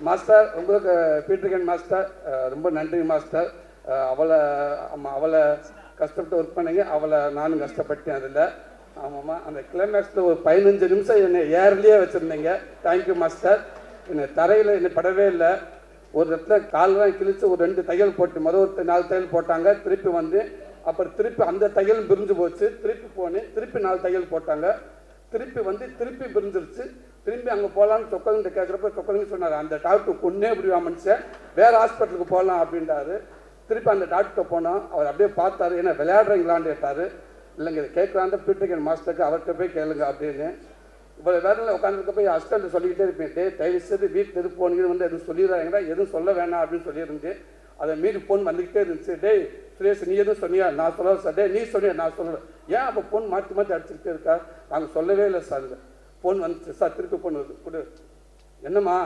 Master உங்களுக்கு பீட்டர்கன் master ரொம்ப நன்றி மாஸ்டர். அவளை கஷ்டப்பட்டு ஒர்க் பண்ணீங்க, அவளை நானும் கஷ்டப்பட்டேன் அதில். ஆமாம்மா, அந்த கிளைமேக்ஸில் ஒரு 15 நிமிஷம் என்னை ஏர்லேயே வச்சுருந்தீங்க. Thank you master. என்னை தரையில் என்னை படவே இல்லை. ஒரு இடத்துல கால்லாம் கிழிச்சு ஒரு 2 தையல் போட்டு ஒரு 4 தையல் போட்டாங்க. திருப்பி வந்து அப்புறம் திருப்பி அந்த தையல் பிரிஞ்சு போச்சு. திருப்பி போனேன், திருப்பி 4 தையல் போட்டாங்க. திருப்பி வந்து திருப்பி பிரிஞ்சிருச்சு. திரும்பி அங்கே போகலான்னு சொக்கலிங்க கேட்குறப்ப சொக்கலிங்க சொன்னார், அந்த டாக்டர் கொன்னே முடியா மனுஷன், வேறு ஹாஸ்பிட்டலுக்கு போகலாம் அப்படின்றாரு. திருப்பி அந்த டாக்டர்கிட்ட போனோம். அவர் அப்படியே பார்த்தாரு, என்ன விளையாடுறீங்களான்னு கேட்டார். இல்லைங்க இதை கேட்கலான்ற பீட்டர்கன் மாஸ்டருக்கு அவர்கிட்ட போய் கேளுங்க அப்படின்னு. இப்போ வேறு உட்காந்துருக்க போய் ஹஸ்பண்ட் சொல்லிக்கிட்டே இருப்பேன், தயவு செய்து வீட்டில் இருப்போன்னு வந்து எதுவும் சொல்லிடுறாங்கன்னா எதுவும் சொல்ல வேணாம் அப்படின்னு சொல்லியிருந்தேன். அதை மீறி ஃபோன் வந்துக்கிட்டே இருந்துச்சு. டேய் சுரேஷ் நீ எதுவும் சொன்னியா? நான் சொல்ல சார். டே நீ சொன்னியா? நான் சொல்லலை. ஏன் அப்போ ஃபோன் மாற்றி மாற்றி அடிச்சுக்கிட்டே இருக்கா? நாங்கள் சொல்லவே இல்லை சார். ஃபோன் வந்துச்சு சார், திருப்பி ஃபோன் வருது கொடு. என்னம்மா